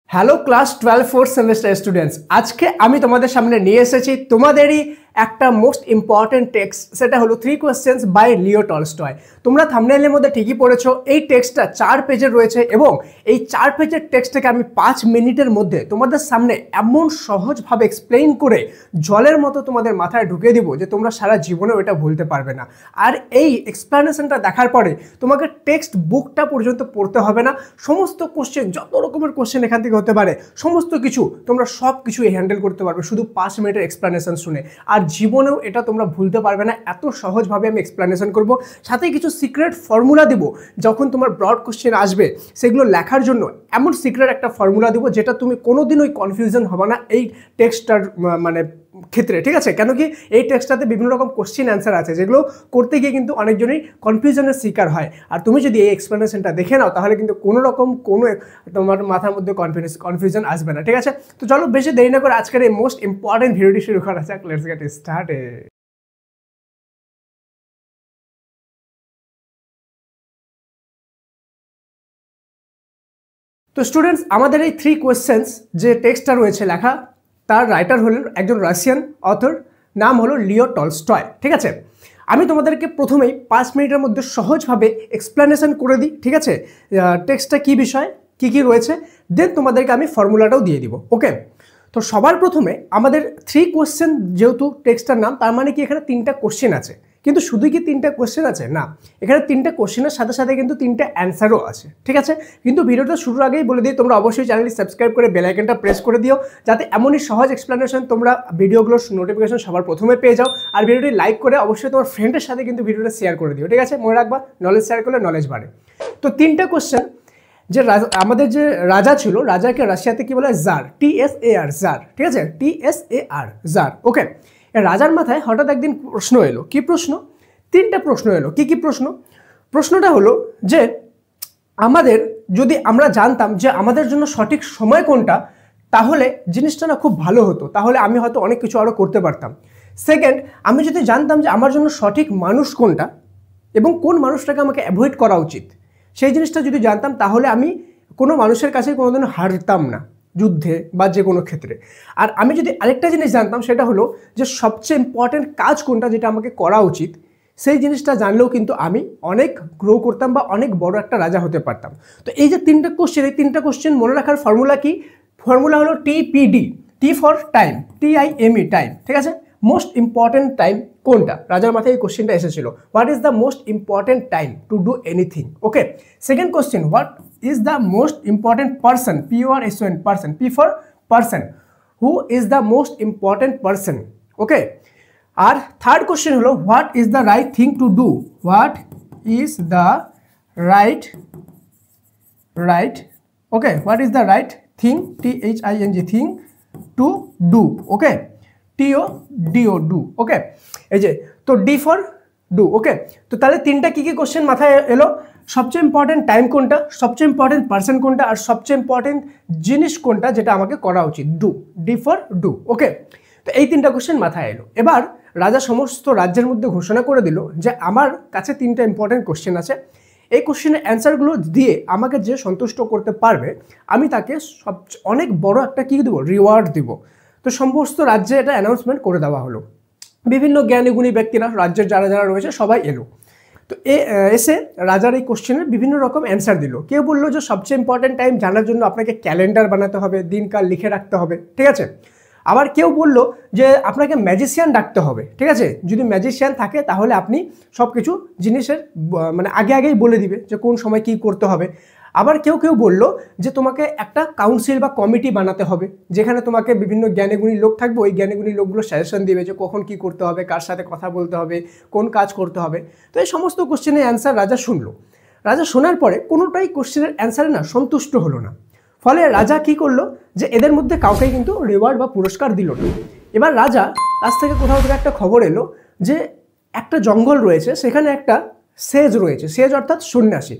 Hello class 12 fourth semester students, আজকে আমি তোমাদের সামনে নিয়ে এসেছি তোমাদেরই একটা মোস্ট ইম্পর্টেন্ট টেক্সট। সেটা হলো 3 কোয়েশ্চেন্স বাই লিও টলস্টয়। তোমরা থাম্বনেইলের মধ্যে ঠিকই পড়েছো, এই টেক্সটটা 4 পেজের রয়েছে এবং এই 4 পেজের টেক্সটটাকে আমি 5 মিনিটের মধ্যে তোমাদের সামনে এমন সহজভাবে এক্সপ্লেইন করে জলের মতো তোমাদের মাথায় ঢুকিয়ে দিব যে তোমরা সারা জীবনেও এটা ভুলতে পারবে না। আর এই এক্সপ্লেনেশনটা দেখার পরে তোমাকে টেক্সট বুকটা পর্যন্ত পড়তে হবে না। সমস্ত কোশ্চেন, যত রকমের কোশ্চেন এখান থেকে হতে পারে, সমস্ত কিছু তোমরা সব কিছুই হ্যান্ডেল করতে পারবে শুধু 5 মিনিটের এক্সপ্লেনেশন শুনে। আর জীবনেও এটা তোমরা ভুলতে পারবে না, এত সহজভাবে আমি এক্সপ্লেনেশন করব। সাথে কিছু সিক্রেট ফর্মুলা দিব, যখন তোমার ব্রড কোশ্চেন আসবে সেগুলো লেখার জন্য এমন সিক্রেট একটা ফর্মুলা দিব যেটা তুমি কোনোদিনই কনফিউশন হবে না এই টেক্সটটার মানে ক্ষেত্রে, ঠিক আছে? কেন কি এই টেক্সটটাতে বিভিন্ন রকম কোশ্চেন অ্যান্সার আছে যেগুলো করতে গিয়ে কিন্তু অনেকজনই কনফিউশনের শিকার হয়। আর তুমি যদি এই এক্সপ্লেনেশনটা দেখে নাও তাহলে কিন্তু কোনো রকম তোমার মাথার মধ্যে কনফিউশন আসবে না, ঠিক আছে? তো চলো বেশি দেরি না করে আজকের এই মোস্ট ইম্পর্টেন্ট ভিডিওটি শুরু করা যাক। Let's get started. তো স্টুডেন্টস, আমাদের এই 3 কোয়েশ্চেন্স যে টেক্সটটা রয়েছে লেখা, তার রাইটার হলেন একজন রাশিয়ান অথর, নাম হলো লিও টলস্টয়, ঠিক আছে? আমি তোমাদেরকে প্রথমেই 5 মিনিটের মধ্যে সহজভাবে এক্সপ্লেনেশন করে দিই, ঠিক আছে? টেক্সটটা কী বিষয়, কী কী রয়েছে, দেন তোমাদেরকে আমি ফর্মুলাটাও দিয়ে দিব, ওকে? তো সবার প্রথমে আমাদের 3 কোয়েশ্চেন, যেহেতু টেক্সটটার নাম, তার মানে কি এখানে 3টা কোশ্চেন আছে। কিন্তু শুধু কি 3টা কোশ্চেন আছে? না, এখানে 3টা কোশ্চেনের সাথে সাথে কিন্তু 3টা অ্যান্সারও আছে, ঠিক আছে? কিন্তু ভিডিওটা শুরুর আগেই বলে দিই, তোমরা অবশ্যই চ্যানেলটি সাবস্ক্রাইব করে বেল আইকনটা প্রেস করে দিও, যাতে এমনই সহজ এক্সপ্লেনেশন তোমরা ভিডিওগুলোর নোটিফিকেশন সবার প্রথমে পেয়ে যাও। আর ভিডিওটি লাইক করে অবশ্যই তোমার ফ্রেন্ডের সাথে কিন্তু ভিডিওটা শেয়ার করে দিও, ঠিক আছে? মনে রাখবা, নলেজ শেয়ার করলে নলেজ বাড়ে। তো 3টা কোশ্চেন, যে আমাদের যে রাজা ছিল, রাজাকে রাশিয়াতে কি বলে? জার, TSAR, জার, ঠিক আছে? TSAR, জার, ওকে? রাজার মাথায় হঠাৎ একদিন প্রশ্ন এলো। কি প্রশ্ন? 3টা প্রশ্ন এলো। কি কি প্রশ্ন? প্রশ্নটা হলো যে আমাদের যদি আমরা জানতাম যে আমাদের জন্য সঠিক সময় কোনটা, তাহলে জিনিসটা না খুব ভালো হতো, তাহলে আমি হয়তো অনেক কিছু আরও করতে পারতাম। সেকেন্ড, আমি যদি জানতাম যে আমার জন্য সঠিক মানুষ কোনটা এবং কোন মানুষটাকে আমাকে অ্যাভয়েড করা উচিত, সেই জিনিসটা যদি জানতাম তাহলে আমি কোনো মানুষের কাছে কোনোদিনও হারতাম না যুদ্ধে বা যে কোনো ক্ষেত্রে। আর আমি যদি আরেকটা জিনিস জানতাম, সেটা হলো যে সবচেয়ে ইম্পর্টেন্ট কাজ কোনটা যেটা আমাকে করা উচিত, সেই জিনিসটা জানলেও কিন্তু আমি অনেক গ্রো করতাম বা অনেক বড় একটা রাজা হতে পারতাম। তো এই যে 3টা কোশ্চেন, এই 3টা কোশ্চেন মনে রাখার ফর্মুলা কি? ফর্মুলা হলো TPD, T for time, TIME, time, ঠিক আছে? মোস্ট ইম্পর্টেন্ট টাইম কোনটা? রাজার মাথায় এই কোশ্চেনটা এসেছিল। What is the most important time to do anything, okay? Second question, what is the most important person, PORSON, person, P for person, who is the most important person, okay? আর third question হলো what is the right thing to do, what is the right, okay? What is the right thing, THING, thing to do, okay? TODO, do, okay? এই যে, তো D for do, ওকে? তো তাহলে 3টা কি কি কোশ্চেন মাথায় এলো? সবচেয়ে ইম্পর্টেন্ট টাইম কোনটা, সবচেয়ে ইম্পর্টেন্ট পার্সন কোনটা, আর সবচেয়ে ইম্পর্টেন্ট জিনিস কোনটা যেটা আমাকে করা উচিত, ডু, D ফর ডু, ওকে? তো এই 3টা কোশ্চেন মাথায় এলো। এবার রাজা সমস্ত রাজ্যের মধ্যে ঘোষণা করে দিল যে আমার কাছে 3টা ইম্পর্টেন্ট কোশ্চেন আছে, এই কোশ্চেনের অ্যান্সারগুলো দিয়ে আমাকে যে সন্তুষ্ট করতে পারবে আমি তাকে অনেক বড় একটা কী দেবো, রিওয়ার্ড দিব। তো সমস্ত রাজ্যে এটা অ্যানাউন্সমেন্ট করে দেওয়া হলো। বিভিন্ন জ্ঞানীগুণী ব্যক্তিরা, রাজ্যের যারা যারা রয়েছে সবাই এলো। তো এসে রাজার এই কোশ্চেনের বিভিন্ন রকম অ্যান্সার দিল। কেউ বললো যে সবচেয়ে ইম্পর্টেন্ট টাইম জানার জন্য আপনাকে ক্যালেন্ডার বানাতে হবে, দিনকাল লিখে রাখতে হবে, ঠিক আছে? আবার কেউ বললো যে আপনাকে ম্যাজিশিয়ান ডাকতে হবে, ঠিক আছে? যদি ম্যাজিশিয়ান থাকে তাহলে আপনি সব কিছু জিনিসের মানে আগেই বলে দিবে যে কোন সময় কী করতে হবে। আবার কেউ বললো যে তোমাকে একটা কাউন্সিল বা কমিটি বানাতে হবে, যেখানে তোমাকে বিভিন্ন জ্ঞানীগুণী লোক থাকবে, ওই জ্ঞানীগুণী লোকগুলো সাজেশন দিবে যে কখন কি করতে হবে, কার সাথে কথা বলতে হবে, কোন কাজ করতে হবে। তো এই সমস্ত কোশ্চেনের অ্যান্সার রাজা শুনলো। রাজা শোনার পরে কোনোটাই কোশ্চেনের অ্যান্সারে না সন্তুষ্ট হলো না। ফলে রাজা কি করলো যে এদের মধ্যে কাউকেই কিন্তু রিওয়ার্ড বা পুরস্কার দিল না। এবার রাজা কাছ থেকে কোথাও থেকে একটা খবর এলো যে একটা জঙ্গল রয়েছে, সেখানে একটা সেজ রয়েছে, সেজ অর্থাৎ সন্ন্যাসী।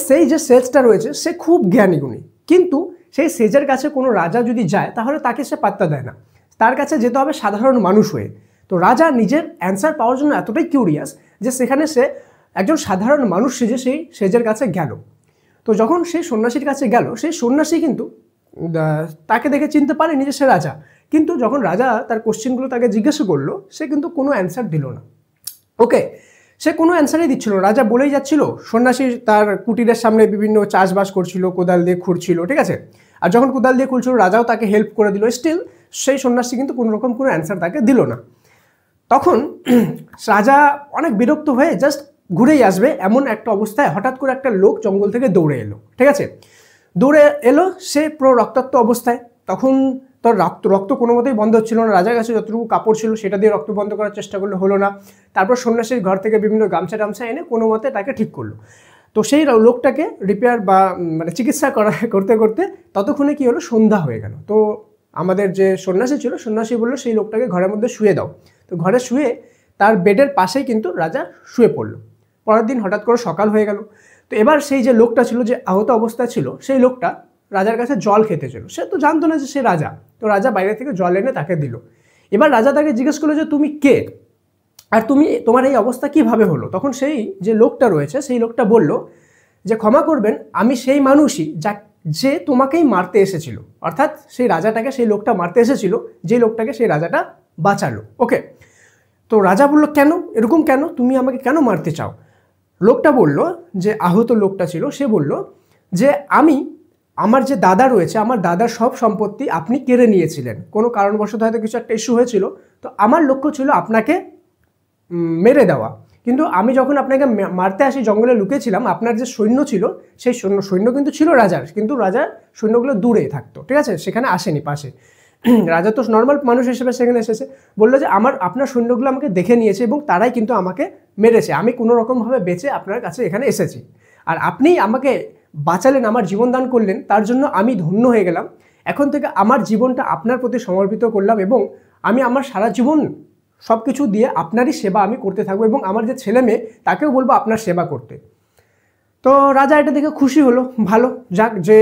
সেই যে সেজটা রয়েছে সে খুব জ্ঞানীগুণী, কিন্তু সেই সেজের কাছে কোনো রাজা যদি যায় তাহলে তাকে সে পাত্তা দেয় না, তার কাছে যেতে হবে সাধারণ মানুষ হয়ে। তো রাজা নিজের অ্যান্সার পাওয়ার জন্য এতটাই কিউরিয়াস যে সেখানে সে একজন সাধারণ মানুষ সেজে সেই সেজের কাছে গেল। তো যখন সেই সন্ন্যাসীর কাছে গেল, সেই সন্ন্যাসী কিন্তু তাকে দেখে চিনতে পারেনি যে সে রাজা। কিন্তু যখন রাজা তার কোশ্চেনগুলো তাকে জিজ্ঞাসা করলো, সে কিন্তু কোনো অ্যান্সার দিল না। ওকে, সে কোনো অ্যান্সারই দিচ্ছিল না। রাজা বলেই যাচ্ছিল, সন্ন্যাসী তার কুটিরের সামনে বিভিন্ন চাষবাস করছিল, কোদাল দিয়ে খুঁড়ছিল, ঠিক আছে। আর যখন কোদাল দিয়ে খুঁড়ছিল, রাজাও তাকে হেল্প করে দিল। স্টিল সেই সন্ন্যাসী কিন্তু কোনো রকম কোনো অ্যান্সার তাকে দিল না। তখন রাজা অনেক বিরক্ত হয়ে জাস্ট ঘুরেই আসবে এমন একটা অবস্থায় হঠাৎ করে একটা লোক জঙ্গল থেকে দৌড়ে এলো, ঠিক আছে। দৌড়ে এলো, সে পুরো রক্তাক্ত অবস্থায়। তখন তোর রক্ত কোনো মতেই বন্ধ হচ্ছিল না। রাজার কাছে যতটুকু কাপড় ছিল সেটা দিয়ে রক্ত বন্ধ করার চেষ্টা করলে, হলো না। তারপর সন্ন্যাসীর ঘর থেকে বিভিন্ন গামছা টামছা এনে কোনো মতে তাকে ঠিক করলো। তো সেই লোকটাকে রিপেয়ার বা মানে চিকিৎসা করতে করতে ততক্ষণে কি হলো, সন্ধ্যা হয়ে গেল। তো আমাদের যে সন্ন্যাসী ছিল, সন্ন্যাসী বললো সেই লোকটাকে ঘরের মধ্যে শুয়ে দাও। তো ঘরে শুয়ে তার বেডের পাশেই কিন্তু রাজা শুয়ে পড়লো। পরের দিন হঠাৎ করে সকাল হয়ে গেল। তো এবার সেই যে লোকটা ছিল, যে আহত অবস্থায় ছিল, সেই লোকটা রাজার কাছে জল খেতে ছিল। সে তো জানতো না যে সে রাজা। তো রাজা বাইরে থেকে জল এনে তাকে দিল। এবার রাজা তাকে জিজ্ঞেস করলো যে তুমি কে, আর তোমার এই অবস্থা কিভাবে হলো। তখন সেই যে লোকটা রয়েছে, সেই লোকটা বলল যে ক্ষমা করবেন, আমি সেই মানুষই যে তোমাকেই মারতে এসেছিল। অর্থাৎ সেই রাজাটাকে সেই লোকটা মারতে এসেছিল, যে লোকটাকে সেই রাজাটা বাঁচালো। ওকে, তো রাজা বলল কেন, এরকম কেন, তুমি আমাকে কেন মারতে চাও। লোকটা বলল, যে আহত লোকটা ছিল, সে বলল যে আমার যে দাদা রয়েছে, আমার দাদার সব সম্পত্তি আপনি কেড়ে নিয়েছিলেন। কোনো কারণবশত হয়তো কিছু একটা ইস্যু হয়েছিল। তো আমার লক্ষ্য ছিল আপনাকে মেরে দেওয়া। কিন্তু আমি যখন আপনাকে মারতে আসি, জঙ্গলে লুকিয়েছিলাম, আপনার যে সৈন্য ছিল, সেই সৈন্য কিন্তু ছিল রাজার, কিন্তু রাজার সৈন্যগুলো দূরে থাকতো, ঠিক আছে, সেখানে আসেনি পাশে। রাজা তো নর্মাল মানুষ হিসেবে সেখানে এসেছে। বললো যে আপনার সৈন্যগুলো আমাকে দেখে নিয়েছে এবং তারাই কিন্তু আমাকে মেরেছে। আমি কোনো রকমভাবে বেঁচে আপনার কাছে এখানে এসেছি, আর আপনি আমাকে বাঁচালেন, আমার জীবন দান করলেন, তার জন্য আমি ধন্য হয়ে গেলাম। এখন থেকে আমার জীবনটা আপনার প্রতি সমর্পিত করলাম এবং আমি আমার সারা জীবন সব কিছু দিয়ে আপনারই সেবা আমি করতে থাকবো, এবং আমার যে ছেলে মেয়ে তাকেও বলবো আপনার সেবা করতে। তো রাজা এটা দেখে খুশি হলো, ভালো, যাক, যে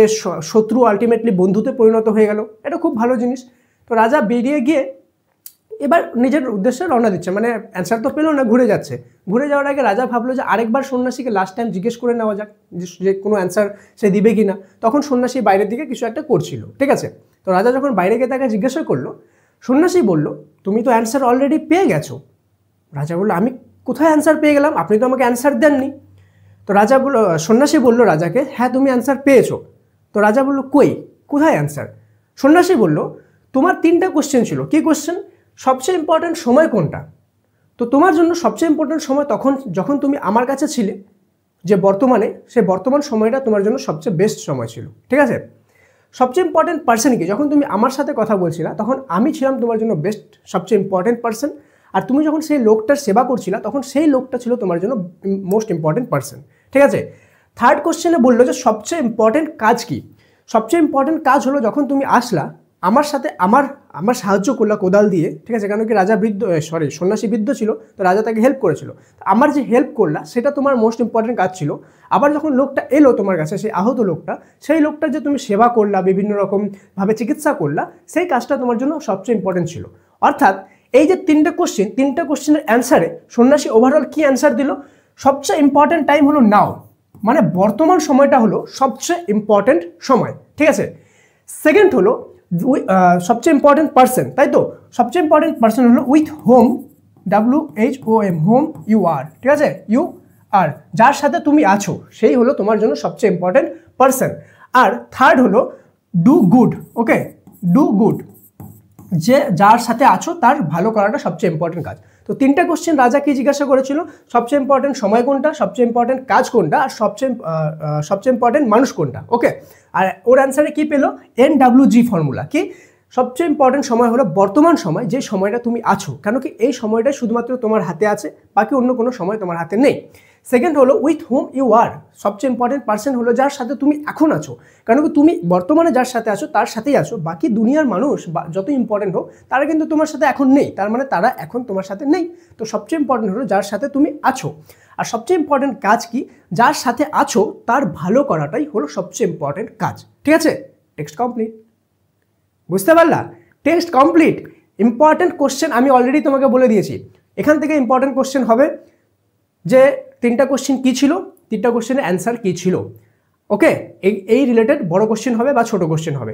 শত্রু আলটিমেটলি বন্ধুতে পরিণত হয়ে গেল, এটা খুব ভালো জিনিস। তো রাজা বেরিয়ে গিয়ে এবার নিজের উদ্দেশ্যে রওনা দিচ্ছে, মানে অ্যান্সার তো পেলো না, ঘুরে যাচ্ছে। ঘুরে যাওয়ার আগে রাজা ভাবলো যে আরেকবার সন্ন্যাসীকে লাস্ট টাইম জিজ্ঞেস করে নেওয়া যাক যে কোনো অ্যান্সার সে দিবে কি না। তখন সন্ন্যাসী বাইরের দিকে কিছু একটা করছিল, ঠিক আছে। তো রাজা যখন বাইরে গিয়ে তাকে জিজ্ঞাসা করলো, সন্ন্যাসী বলল তুমি তো অ্যান্সার অলরেডি পেয়ে গেছো। রাজা বললো আমি কোথায় অ্যান্সার পেয়ে গেলাম, আপনি তো আমাকে অ্যান্সার দেননি। তো সন্ন্যাসী বলল রাজাকে, হ্যাঁ তুমি অ্যান্সার পেয়েছো। তো রাজা বলল কোথায় অ্যান্সার। সন্ন্যাসী বলল তোমার 3টা কোশ্চেন ছিল। কি কোশ্চেন? সবচেয়ে ইম্পর্ট্যান্ট সময় কোনটা। তো তোমার জন্য সবচেয়ে ইম্পর্ট্যান্ট সময় যখন তুমি আমার কাছে ছিলে, যে বর্তমানে, সে বর্তমান সময়টা তোমার জন্য সবচেয়ে বেস্ট সময় ছিল, ঠিক আছে। সবচেয়ে ইম্পর্ট্যান্ট পার্সন কি, যখন তুমি আমার সাথে কথা বলছিলা তখন আমি ছিলাম তোমার জন্য বেস্ট, সবচেয়ে ইম্পর্ট্যান্ট পার্সন। আর তুমি যখন সেই লোকটার সেবা করছিলা তখন সেই লোকটা ছিল তোমার জন্য মোস্ট ইম্পর্ট্যান্ট পার্সন, ঠিক আছে। থার্ড কোশ্চেনে বললো যে সবচেয়ে ইম্পর্ট্যান্ট কাজ কি। সবচেয়ে ইম্পর্ট্যান্ট কাজ হলো যখন তুমি আসলা আমার সাথে, আমার সাহায্য করলা কোদাল দিয়ে, ঠিক আছে, কারণ কি সন্ন্যাসী বৃদ্ধ ছিল, তো রাজা তাকে হেল্প করেছিল। আমার যে হেল্প করলা সেটা তোমার মোস্ট ইম্পর্ট্যান্ট কাজ ছিল। আবার যখন লোকটা এলো তোমার কাছে, সেই আহত লোকটা, সেই লোকটার যে তুমি সেবা করলা, বিভিন্ন রকমভাবে চিকিৎসা করলা, সেই কাজটা তোমার জন্য সবচেয়ে ইম্পর্ট্যান্ট ছিল। অর্থাৎ এই যে 3টা কোশ্চেনের অ্যান্সারে সন্ন্যাসী ওভারঅল কি অ্যান্সার দিল, সবচেয়ে ইম্পর্ট্যান্ট টাইম হলো নাও, মানে বর্তমান সময়টা হলো সবচেয়ে ইম্পর্ট্যান্ট সময়, ঠিক আছে। সেকেন্ড হলো সবচেয়ে ইম্পর্ট্যান্ট পার্সন, তাই তো, সবচেয়ে ইম্পর্ট্যান্ট পার্সন হলো with whom, WHOM, whom you are, ঠিক আছে, ইউ আর, যার সাথে তুমি আছো সেই হলো তোমার জন্য সবচেয়ে ইম্পর্ট্যান্ট পার্সন। আর থার্ড হলো do good, okay, do good, যে যার সাথে আছো তার ভালো করাটা সবচেয়ে ইম্পর্টেন্ট কাজ। তো 3টা কোশ্চেন রাজা কি জিজ্ঞাসা করেছিল, সবচেয়ে ইম্পর্টেন্ট সময় কোনটা, সবচেয়ে ইম্পর্টেন্ট কাজ কোনটা, আর সবচেয়ে ইম্পর্টেন্ট মানুষ কোনটা, ওকে। আর ওর অ্যান্সারে কি পেলো, NWG ফর্মুলা। কি সবচেয়ে ইম্পর্টেন্ট সময় হলো বর্তমান সময়, যে সময়টা তুমি আছো, কেন কি এই সময়টা শুধুমাত্র তোমার হাতে আছে, বাকি অন্য কোনো সময় তোমার হাতে নেই। সেকেন্ড হলো উইথ হোম ইউ আর, সবচেয়ে ইম্পর্টেন্ট পার্সন হলো যার সাথে তুমি এখন আছো, কারণ কি তুমি বর্তমানে যার সাথে আছো তার সাথেই আছো, বাকি দুনিয়ার মানুষ যত ইম্পর্টেন্ট হোক তারা কিন্তু তোমার সাথে এখন নেই, তার মানে তারা এখন তোমার সাথে নেই। তো সবচেয়ে ইম্পর্টেন্ট হলো যার সাথে তুমি আছো। আর সবচেয়ে ইম্পর্টেন্ট কাজ কি, যার সাথে আছো তার ভালো করাটাই হলো সবচেয়ে ইম্পর্টেন্ট কাজ, ঠিক আছে। টেক্সট কমপ্লিট, বুঝতে পারলা? Text complete. ইম্পর্টেন্ট কোশ্চেন আমি অলরেডি তোমাকে বলে দিয়েছি। এখান থেকে ইম্পর্টেন্ট কোশ্চেন হবে যে 3টা কোশ্চেন কী ছিল, 3টা কোশ্চেনের অ্যান্সার কী ছিল, ওকে। এই রিলেটেড বড় কোশ্চেন হবে বা ছোট কোশ্চেন হবে।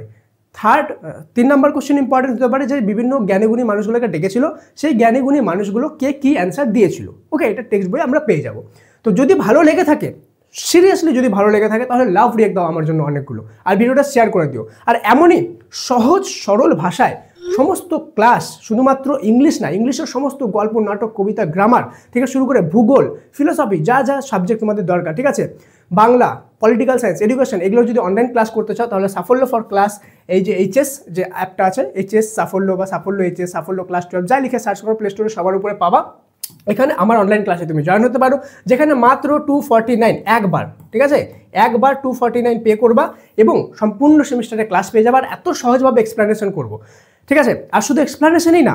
তিন নম্বর কোশ্চেন ইম্পর্টেন্ট হতে পারে যে বিভিন্ন জ্ঞানীগুণী মানুষগুলোকে ডেকেছিল, সেই জ্ঞানীগুণী মানুষগুলো কে কী অ্যান্সার দিয়েছিল। ওকে, এটা টেক্সট বই আমরা পেয়ে যাব। তো যদি ভালো লেগে থাকে, সিরিয়াসলি যদি ভালো লেগে থাকে, তাহলে লাভ রিয়েক্ট দাও আমার জন্য অনেকগুলো, আর ভিডিওটা শেয়ার করে দিও। আর এমনই সহজ সরল ভাষায় সমস্ত ক্লাস, শুধুমাত্র ইংলিশ না, ইংলিশের সমস্ত গল্প, নাটক, কবিতা, গ্রামার থেকে শুরু করে ভূগোল, ফিলোসফি, যা যা সাবজেক্ট তোমাদের দরকার, ঠিক আছে, বাংলা, পলিটিক্যাল সায়েন্স, এডুকেশন, এগুলো যদি অনলাইন ক্লাস করতে চাও, তাহলে সাফল্য ফর ক্লাস, এই যে এইচএস যে অ্যাপটা আছে, এইচএস সাফল্য বা সাফল্য এইচএস, সাফল্য ক্লাস 12, যাই লিখে সার্চ করো প্লে স্টোরে সবার উপরে পাবা। এখানে আমার অনলাইন ক্লাসে তুমি জয়েন হতে পারো, যেখানে মাত্র 249 একবার, ঠিক আছে, একবার 249 পে করবা এবং সম্পূর্ণ সেমিস্টারে ক্লাস পেয়ে যাবার। এত সহজভাবে এক্সপ্লেনেশন করবো, ঠিক আছে। আর শুধু এক্সপ্লেনেশনই না,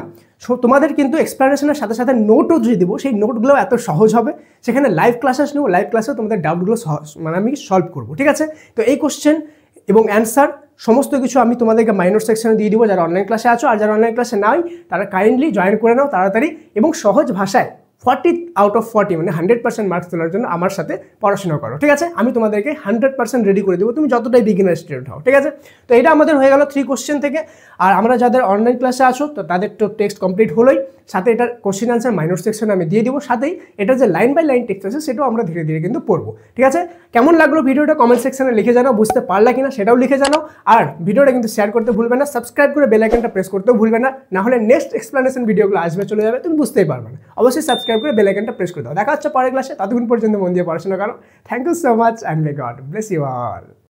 তোমাদের কিন্তু এক্সপ্লেনেশনের সাথে সাথে নোটও যদি দিব, সেই নোটগুলো এত সহজ হবে। সেখানে লাইভ ক্লাসেস নেব, লাইভ ক্লাসেও তোমাদের ডাউটগুলো মানে আমি সলভ করবো, ঠিক আছে। তো এই কোশ্চেন এবং অ্যান্সার সমস্ত কিছু আমি তোমাদেরকে মাইনর সেকশনে দিয়ে দিব, যারা অনলাইন ক্লাসে আছো। আর যারা অনলাইন ক্লাসে নাই, তারা কাইন্ডলি জয়েন করে নাও তাড়াতাড়ি, এবং সহজ ভাষায় 40 আউট অফ 40 মানে 100% মার্কস তোলার জন্য আমার সাথে পড়াশোনা করো, ঠিক আছে। আমি তোমাদেরকে 100% রেডি করে দেবো, তুমি যতটাই বিগিনার স্টুডেন্ট হও, ঠিক আছে। তো এটা আমাদের হয়ে গেল 3 কোশ্চেন থেকে। আর আমরা যাদের অনলাইন ক্লাসে আছো, তো তাদের তো টেক্সট কমপ্লিট হলোই, সাথে এটার কোশ্চেন আনসার মাইনর সেকশনে আমি দিয়ে দিব, সাথেই এটা যে লাইন বাই লাইন টেক্সট আছে সেটাও আমরা ধীরে ধীরে কিন্তু পড়বো, ঠিক আছে। কেমন লাগলো ভিডিওটা কমেন্ট সেকশনে লিখে জানাও, বুঝতে পারলা কিনা সেটাও লিখে জানাও। আর ভিডিওটা কিন্তু শেয়ার করতে ভুলবে না, সাবস্ক্রাইব করে বেল আইকনটা প্রেস করতেও ভুলবে না, না হলে নেক্সট এক্সপ্লেনেশন ভিডিওগুলো আসবে, চলে যাবে, তুমি বুঝতেই পারবে না। অবশ্যই সাবস্ক্রাইব করে বেল আইকনটা প্রেস করে দাও। দেখা হচ্ছে পরের ক্লাসে, ততক্ষণ পর্যন্ত মন দিয়ে পড়াশোনা করো। Thank you so much and may God bless you all.